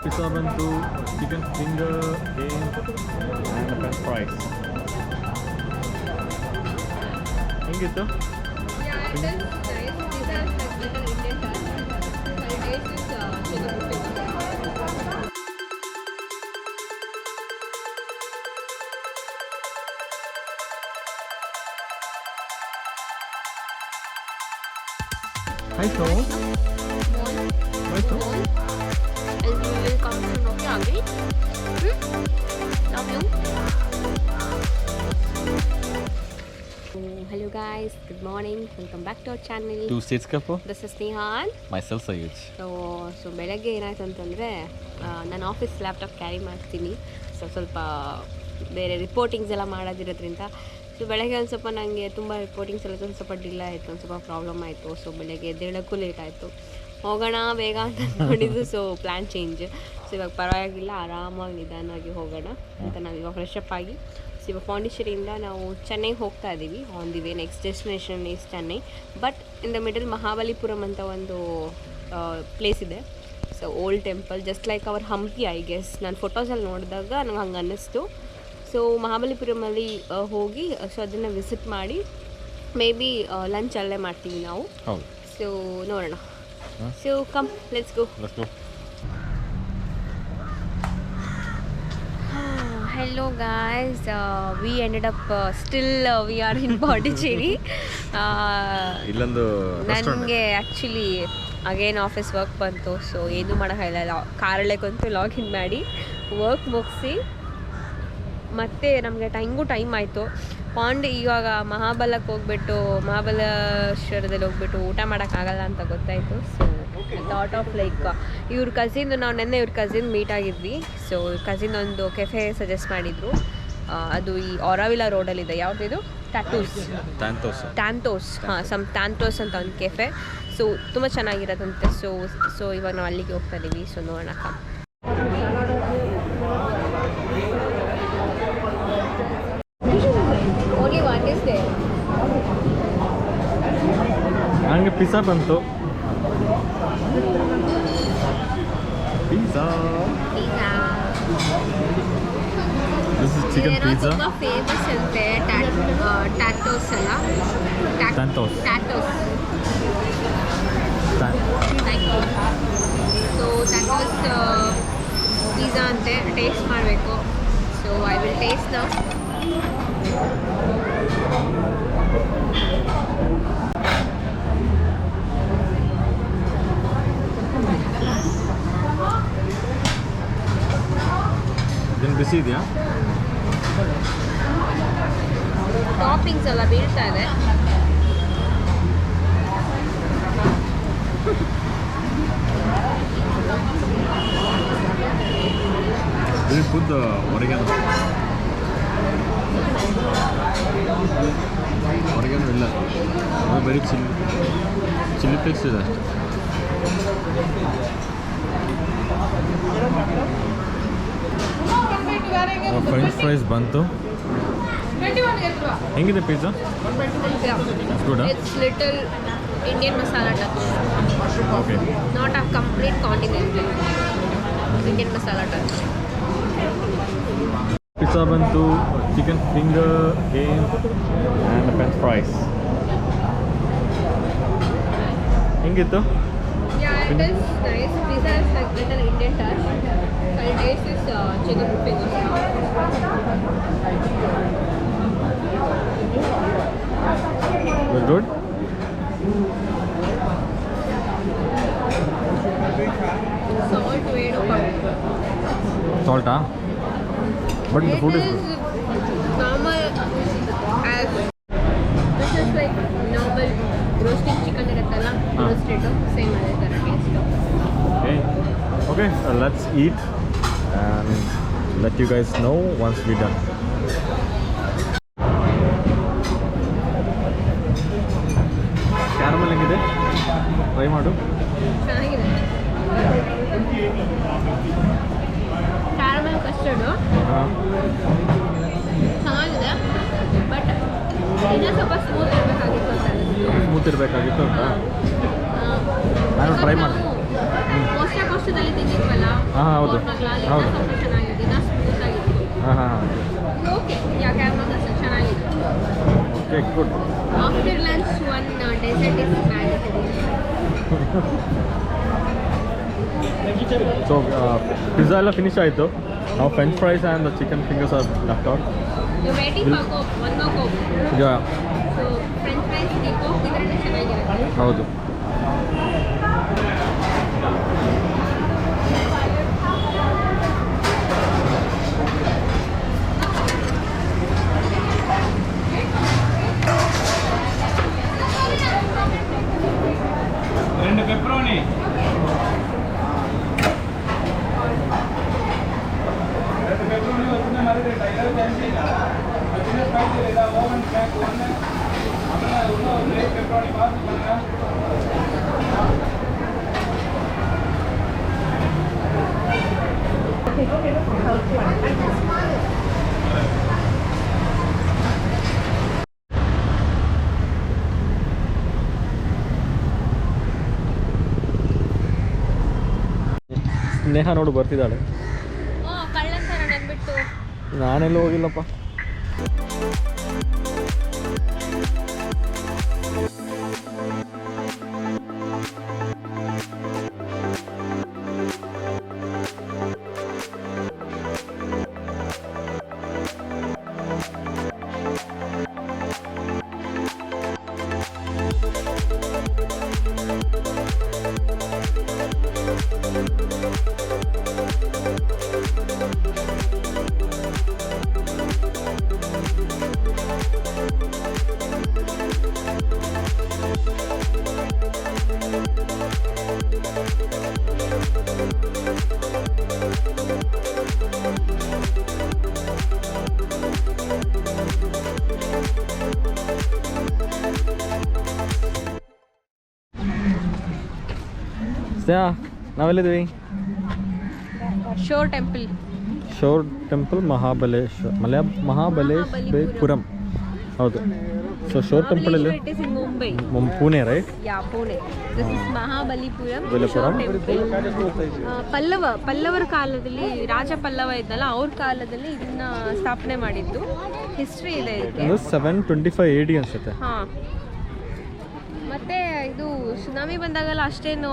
Pizza bantu, chicken finger, game, and french fries. ಹೆಂಗಿತ್ತು? Yeah, it is nice. Pizza has like little Indian touch. And taste is chicken finger. Hi, so. Hi, so. And we will come to know you again. Love you. Hello guys, good morning. Welcome back to our channel. TwoStatesCouple. This is Sneha and Myself, Sayouj. So ಬೆಳಗ್ಗೆ ಏನಾಯ್ತು ಅಂತಂದರೆ ನಾನು office laptop carry ಮಾಡ್ತೀನಿ. ಸ್ವಲ್ಪ ಬೇರೆ ರಿಪೋರ್ಟಿಂಗ್ಸ್ ಎಲ್ಲ ಮಾಡೋದಿರೋದ್ರಿಂದ so ಬೆಳಗ್ಗೆ ಒಂದು ಸ್ವಲ್ಪ ನನಗೆ ತುಂಬ ರಿಪೋರ್ಟಿಂಗ್ಸ್ ಎಲ್ಲ ಒಂದು ಸ್ವಲ್ಪ ಡಿಲೇ ಆಯಿತು, ಒಂದು ಸ್ವಲ್ಪ ಪ್ರಾಬ್ಲಮ್ ಆಯಿತು. ಸೊ ಬೆಳಗ್ಗೆ ಎದ್ದೇಳೋಕ್ಕೂ ಲೇಟ್ ಆಯಿತು. ಹೋಗೋಣ ಬೇಗ ಅಂತ ಅಂದ್ಕೊಂಡಿದ್ದು. So plan change. ಸೊ ಇವಾಗ ಪರವಾಗಿಲ್ಲ, ಆರಾಮಾಗಿ ನಿಧಾನವಾಗಿ ಹೋಗೋಣ ಅಂತ ನಾವು ಇವಾಗ ಫ್ರೆಶ್ ಅಪ್ ಆಗಿ ಇವಾಗ ಪಾಂಡಿಚೇರಿಯಿಂದ ನಾವು ಚೆನ್ನೈಗೆ ಹೋಗ್ತಾ ಇದ್ದೀವಿ. On the way next destination is Chennai. But in the middle Mahabalipuram ಅಂತ ಒಂದು ಪ್ಲೇಸ್ ಇದೆ. So old temple just like our Hampi I guess. ನಾನು ಫೋಟೋಸಲ್ಲಿ ನೋಡಿದಾಗ ನಂಗೆ ಹಂಗೆ ಅನ್ನಿಸ್ತು. ಸೊ ಮಹಾಬಲಿಪುರಮಲ್ಲಿ ಹೋಗಿ ಸೊ ಅದನ್ನು ವಿಸಿಟ್ ಮಾಡಿ ಮೇ ಬಿ ಲಂಚ್ ಅಲ್ಲೇ ಮಾಡ್ತೀವಿ ನಾವು. ಸೊ ನೋಡೋಣ. So come let's go. Hello guys, we ended up we are in Pondicherry. ನನಗೆ ಆ್ಯಕ್ಚುಲಿ ಅಗೇನ್ ಆಫೀಸ್ ವರ್ಕ್ ಬಂತು. ಸೊ ಏನೂ ಮಾಡೋಕ್ಕಾಗಿಲ್ಲ, ಕಾರಲ್ಲೇ ಕುಂತು ಲಾಗಿನ್ ಮಾಡಿ ವರ್ಕ್ ಮುಗಿಸಿ ಮತ್ತೆ ನಮಗೆ ಟೈಮ್ ಆಯಿತು. ಇವಾಗ ಮಹಾಬಲಕ್ಕೆ ಹೋಗ್ಬಿಟ್ಟು ಮಹಾಬಲೇಶ್ವರದಲ್ಲಿ ಹೋಗ್ಬಿಟ್ಟು ಊಟ ಮಾಡೋಕ್ಕಾಗಲ್ಲ ಅಂತ ಗೊತ್ತಾಯಿತು. ಸೊ ಥಾಟ್ ಆಫ್ ಲೈಕ್ ಇವ್ರ ಕಸಿನ್, ನಾವು ನೆನ್ನೆ ಇವ್ರ ಕಸಿನ್ ಮೀಟ್ ಆಗಿದ್ವಿ. ಸೊ ಇವ್ರ ಕಸಿನ್ ಒಂದು ಕೆಫೆ ಸಜೆಸ್ಟ್ ಮಾಡಿದರು. ಅದು ಈ ಆರಾವಿಲಾ ರೋಡಲ್ಲಿದೆ. ಯಾವುದಿದು? ಟ್ಯಾಂಟೋಸ್. ಹಾಂ, ಟ್ಯಾಂಟೋಸ್ ಅಂತ ಒಂದು ಕೆಫೆ. ಸೊ ತುಂಬ ಚೆನ್ನಾಗಿರೋದಂತೆ. ಸೊ ಇವಾಗ ನಾವು ಅಲ್ಲಿಗೆ ಹೋಗ್ತಾ ಇದ್ದೀವಿ. ಸೊ ನೋಡೋಣ. Only one is they. ನನಗೆ ಪಿಜ್ಜಾ ಬಂತು. Pizza. This is chicken pizza. ತುಂಬ ಫೇಮಸ್ ಅಂತೆ ಟ್ಯಾಟೋಸ್ ಅಲ್ಲ, Tantos. ಸೊ ಟ್ಯಾಟೋಸ್ ಪಿಜ್ಜಾ ಅಂತೆ. ಟೇಸ್ಟ್ ಮಾಡಬೇಕು. So I will taste now. ಇದನ್ನು ಬಿಸಿ ಇದೆಯಾ? ಟಾಪಿಂಗ್ಸ್ ಎಲ್ಲ ಬೀಳ್ತಾ ಇದೆ. Will you put the oregano? Oregano ಇಲ್ಲ, ಅದು ಬರೀ ಚಿಲ್ಲಿ ಫ್ಲೇಕ್ಸ್ ಇದೆ ಅಷ್ಟೇ. ಫ್ರೆಂಚ್ ಫ್ರೈಸ್ ಬಂತು. ಹೆಂಗಿದೆ pizza? Good. It's little Indian masala touch. Okay, not a complete continental, Indian masala touch. Pizza ಬಂತು, chicken finger, game and French fries. ಹೆಂಗಿತ್ತು? Yeah, it is nice. Pizza has like little Indian touch. And taste is chicken finger. Was good? Salt వేడు పప్పు. Salt, huh? But the food is normal as this is like normal roasted chicken ಇರುತ್ತಲ್ಲ, roasted same ಅದೇ ಥರ taste. Okay, let's eat and let you guys know once we're done. Caramel ಹೆಂಗಿದೆ? Try ಮಾಡು. ಚೆನ್ನಾಗಿದೆ. Caramel custard ಚೆನ್ನಾಗಿದೆ. But ಇನ್ನೂ ಸ್ವಲ್ಪ smooth ಇರಬೇಕಾಗಿತ್ತು ಅಂತ ಅನಿಸ್ತು. ಸ್ಮೂತ್ ಇರಬೇಕಾಗಿತ್ತು ಅಂತ ನಾನು ಟ್ರೈ ಮಾಡ್ತೀನಿ. ಮೋಸ್ಟ್ಲಿ ಮಾಂಸದಲ್ಲಿ ತಿಂದಿದ್ವಲ್ಲ ಹೌದು ಹೌದು ಸ್ವಲ್ಪ ಚೆನ್ನಾಗಿದೆ ಇನ್ನ ಸ್ಮೂತ್ ಆಗಿತ್ತು ಓಕೆ ಯಾಕೆ ಚೆನ್ನಾಗಿದೆ okay good after lunch one dessert is mandatory so pizza ಎಲ್ಲ ಫಿನಿಶ್ ಆಯಿತು ನಾವು French fries and chicken fingers are left out you waiting for coke one more coke yeah so French fries coke ಇದ್ರೇ ಚೆನ್ನಾಗಿರುತ್ತೆ ಹೌದು రెండు pepperoni వచ్చిన మరి tailor చేసి వచ్చిన స్పైస్ లేదా ఓవెన్ ప్యాక్ వన్ అక్కడ ఉన్న పెప్పరోని బాస్ பண்ணா ಸ್ನೇಹ ನೋಡು ಬರ್ತಿದ್ದಾಳೆ ಕಳ್ಳಂತಾರ ನೆನ್ಬಿಟ್ಟು ನಾನೆಲ್ಲೂ ಹೋಗಿಲ್ಲಪ್ಪ ಸ್ನೇಹ ನಾವೆಲ್ಲಿದ್ದೀವಿ shore temple shore temple Mahabaleshwarapuram ಹೌದು ಸೊ ಶೋರ್ ಟೆಂಪಲಲ್ಲಿ it is in Mumbai Pune right yeah Pune this is Mahabalipuram Balipuram ಪಲ್ಲವರ ಕಾಲದಲ್ಲಿ ರಾಜ ಪಲ್ಲವ ಇದ್ದಲ್ಲ ಅವ್ರ ಕಾಲದಲ್ಲಿ ಇದನ್ನ ಸ್ಥಾಪನೆ ಮಾಡಿದ್ದು ಹಿಸ್ಟ್ರಿ ಇದೆ ಇದಕ್ಕೆ 725 AD ಅನ್ಸುತ್ತೆ ಹಾಂ ಮತ್ತೆ ಇದು ಸುನಾಮಿ ಬಂದಾಗೆಲ್ಲ ಅಷ್ಟೇನು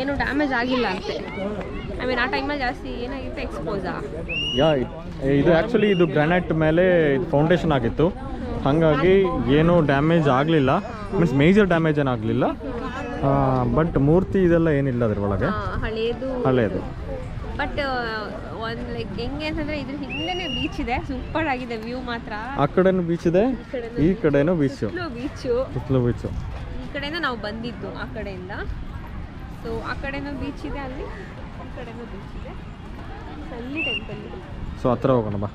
ಏನು ಡ್ಯಾಮೇಜ್ ಆಗಿಲ್ಲ ಅಂತೆ ಐ ಮೀನ್ ಆ ಟೈಮಲ್ಲಿ ಜಾಸ್ತಿ ಏನಾಗಿತ್ತು ಎಕ್ಸ್ಪೋಸಾ ಯಾ ಇದು ಆ್ಯಕ್ಚುಲಿ ಇದು ಗ್ರಾನೈಟ್ ಮೇಲೆ ಫೌಂಡೇಶನ್ ಆಗಿತ್ತು ಹಾಗಾಗಿ ಏನೂ ಡ್ಯಾಮೇಜ್ ಆಗಲಿಲ್ಲ ಮೀನ್ಸ್ ಮೇಜರ್ ಡ್ಯಾಮೇಜ್ ಏನಾಗಲಿಲ್ಲ ಬಟ್ ಮೂರ್ತಿ ಇದೆಲ್ಲ ಏನಿಲ್ಲ ಅದ್ರೊಳಗೆ ಹಳೇದು ಬಟ್ ಒಂದು ಲೈಕ್ ಹೆಂಗೆ ಅಂತಂದರೆ ಇದ್ರ ಹಿಂದೆನೇ ಬೀಚ್ ಇದೆ ಸೂಪರ್ ಆಗಿದೆ ವ್ಯೂ ಮಾತ್ರ ಆ ಕಡೆನೂ ಬೀಚ್ ಇದೆ ಈ ಕಡೆನೂ ಬೀಚು ಸುತ್ತಲೂ ಬೀಚು ಈ ಕಡೆಯಿಂದ ನಾವು ಬಂದಿದ್ದು ಆ ಕಡೆಯಿಂದ ಸೊ ಆ ಕಡೆನೂ ಬೀಚ್ ಇದೆ ಅಲ್ಲಿ ಈ ಕಡೆನೂ ಬೀಚ್ ಇದೆ ಅಲ್ಲಿ ಟೆಂಪಲ್ ಇದೆ ಸೊ ಹತ್ರ ಹೋಗೋಣ ಬಾ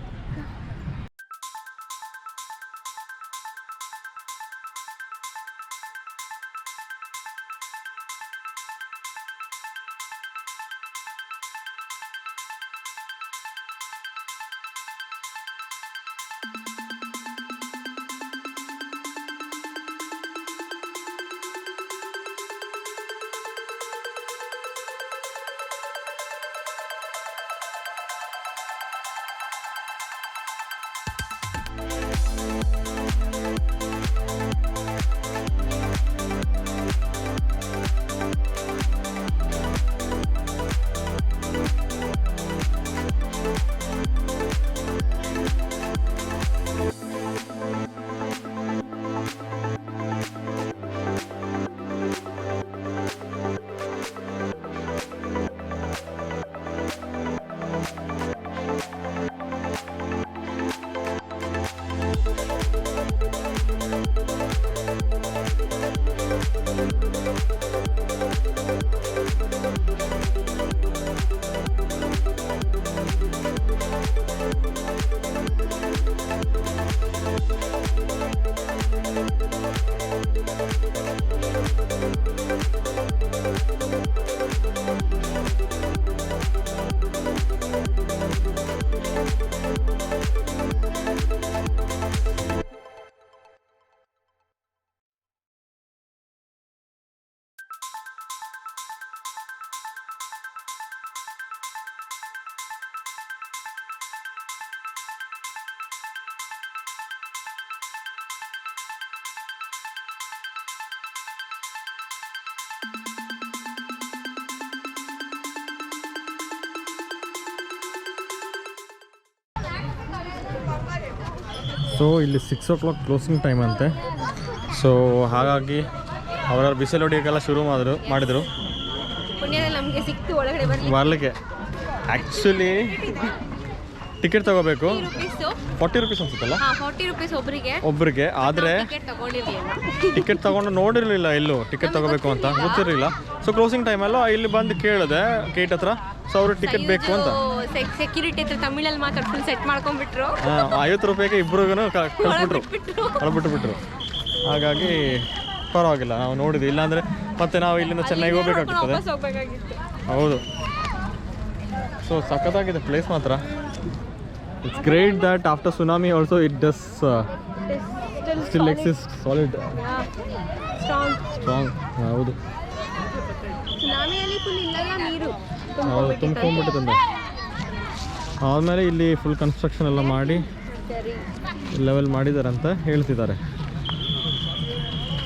ಸೊ ಇಲ್ಲಿ 6 o'clock ಕ್ಲೋಸಿಂಗ್ ಟೈಮ್ ಅಂತೆ. ಸೊ ಹಾಗಾಗಿ ಅವರ ಬಿಸಿಲು ಹೊಡಿಯೋಕ್ಕೆಲ್ಲ ಶುರು ಮಾಡಿದರು ಪುಣ್ಯದಲ್ಲಿ ನಮಗೆ ಸಿಕ್ತು ಒಳಗಡೆ ಬರಲಿಕ್ಕೆ. ಆ್ಯಕ್ಚುಲಿ ಟಿಕೆಟ್ ತಗೋಬೇಕು, 40 rupees ಅನ್ಸುತ್ತಲ್ಲ, 40 rupees ಒಬ್ಬರಿಗೆ. ಆದರೆ ಟಿಕೆಟ್ ತಗೊಂಡು ನೋಡಿರಲಿಲ್ಲ ಎಲ್ಲೂ ಟಿಕೆಟ್ ತಗೋಬೇಕು ಅಂತ ಗೊತ್ತಿರಲಿಲ್ಲ. ಸೊ ಕ್ಲೋಸಿಂಗ್ ಟೈಮಲ್ಲೂ ಇಲ್ಲಿ ಬಂದು ಕೇಳಿದೆ ಗೇಟ್ ಹತ್ರ. ಸೊ ಅವರು ಟಿಕೆಟ್ ಬೇಕು ಅಂತ ಸೆಕ್ಯೂರಿಟಿ ಹತ್ರ ತಮಿಳಲ್ಲಿ ಮಾತಾಡ್ಕೊಂಡು ಸೆಟ್ ಮಾಡ್ಕೊಂಡ್ಬಿಟ್ರು. 50 ರೂಪಾಯಿಗೆ ಇಬ್ಬರಿಗೂ ಕಳ್ಬಿಟ್ರು. ಹಾಗಾಗಿ ಪರವಾಗಿಲ್ಲ, ನಾವು ನೋಡಿದ್ವಿ. ಇಲ್ಲಾಂದರೆ ಮತ್ತೆ ನಾವು ಇಲ್ಲಿಂದ ಚೆನ್ನೈಗೆ ಹೋಗ್ಬೇಕಾಗ್ತದೆ. ಹೌದು. ಸೊ ಸಖತ್ತಾಗಿದೆ ಪ್ಲೇಸ್ ಮಾತ್ರ. It's great that after tsunami also it does still exist solid strong. ಹೌದು, ಸುನಾಮಿಯಲ್ಲಿ ಫುಲ್ ಇಲ್ಲಲ್ಲ ನೀರು ಹೌದು, ತುಂಬ್ಕೊಂಡ್ಬಿಟ್ಟಿದೆ. ಆದಮೇಲೆ ಇಲ್ಲಿ ಫುಲ್ ಕನ್ಸ್ಟ್ರಕ್ಷನ್ ಎಲ್ಲ ಮಾಡಿ ಲೆವೆಲ್ ಮಾಡಿದ್ದಾರೆ ಅಂತ ಹೇಳ್ತಿದ್ದಾರೆ.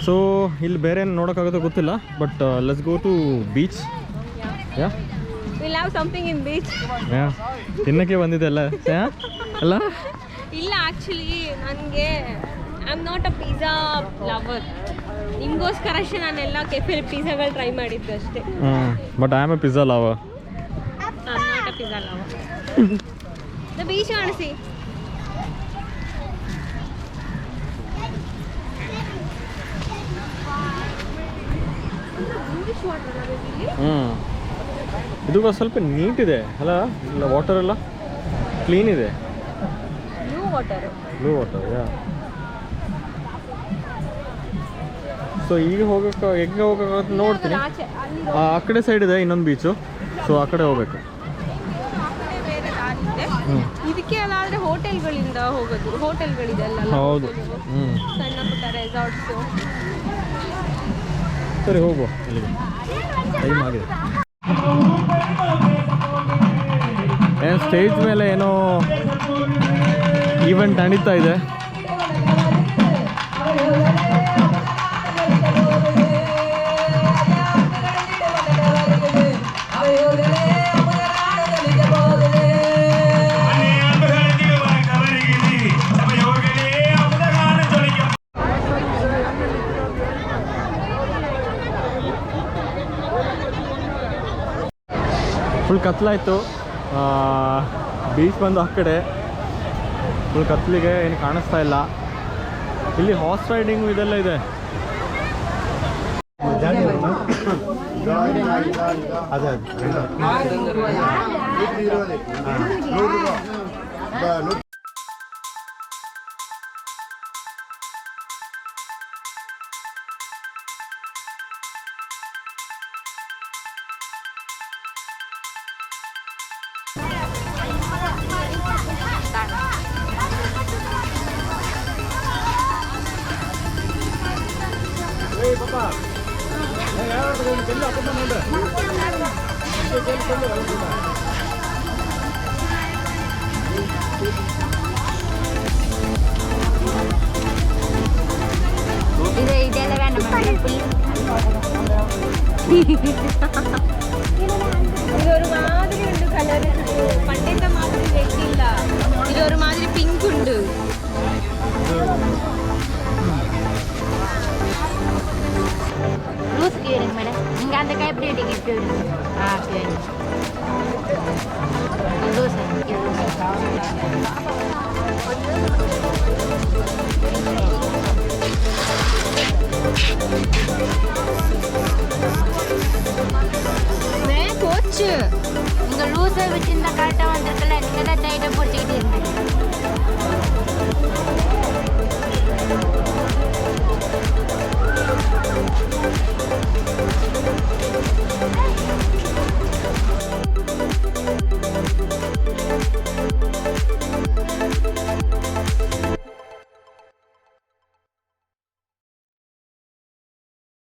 ಸೊ ಇಲ್ಲಿ ಬೇರೆ ಏನು ನೋಡೋಕ್ಕಾಗೋದು ಗೊತ್ತಿಲ್ಲ, but let's go to beach. Yeah will have something in beach. Yeah ತಿನ್ನಕ್ಕೆ ಬಂದಿದೆ ಅಲ್ಲ ಅಲ್ಲ? ಇಲ್ಲ, ಆ್ಯಕ್ಚುಲಿ ನನಗೆ I am not a pizza lover. ನಿಮಗೋಸ್ಕರ ಅಷ್ಟೇ ನಾನೆಲ್ಲ ಕೆಫೆಲಿ ಪಿಜ್ಜಾಗಳು ಟ್ರೈ ಮಾಡಿದ್ದು ಅಷ್ಟೇ. But I am a pizza lover. I am not a pizza lover. The beach ಕಾಣಿಸಿ. ಇದು ಸ್ವಲ್ಪ ನೀಟ್ ಇದೆ ಅಲ್ಲ, ಇಲ್ಲ ವಾಟರ್ ಎಲ್ಲ ಕ್ಲೀನ್ ಇದೆ. ಬ್ಲೂ ವಾಟರ್ ಯಾ. ಸೊ ಈಗ ಹೆಂಗೆ ಹೋಗೋಕೆ ನೋಡ್ತೀನಿ. ಆ ಕಡೆ ಸೈಡ್ ಇದೆ ಇನ್ನೊಂದು ಬೀಚು, ಸೊ ಆ ಕಡೆ ಹೋಗ್ಬೇಕು. ಇದಕ್ಕೆ ಅಲ್ಲಾದ್ರೆ ಹೋಟೆಲ್ಗಳಿಂದ ಹೋಗೋದು, ಹೋಟೆಲ್ಗಳಿದೆ ಅಲ್ಲ. ಹೌದು, ಸಣ್ಣ ಪುಟ್ಟ ರೆಸಾರ್ಟ್ಸು. ಸರಿ ಹೋಗುವ, ಇಲ್ಲಿಗೆ ಟೈಮ್ ಆಗಿದೆ. ಏನು ಸ್ಟೇಜ್ ಮೇಲೆ ಏನೋ ಈವೆಂಟ್ ನಡೀತಾ ಇದೆ. ಫುಲ್ ಕತ್ಲಾಯಿತು. ಬೀಚ್ ಬಂದು ಆ ಕಡೆ ಫುಲ್ ಕತ್ಲಿಗೆ ಏನು ಕಾಣಿಸ್ತಾ ಇಲ್ಲ. ಇಲ್ಲಿ ಹಾರ್ಸ್ ರೈಡಿಂಗು ಇದೆಲ್ಲ ಇದೆ. ಇದೆಲ್ಲ ಇದೊരു മാതിരി ഉണ്ട് കളർ. പണ്ടത്തെ മാതിരി റെഡ് ഇല്ല, ഇതൊരു മാതിരി പിങ്ക് ഉണ്ട്. லூஸ் கேளுங்க மேடம். இங்கே அந்த கைப்பிடி டிக்கெட் கேளுங்க. சரி லூஸ் கோச் இங்கே லூஸை வச்சு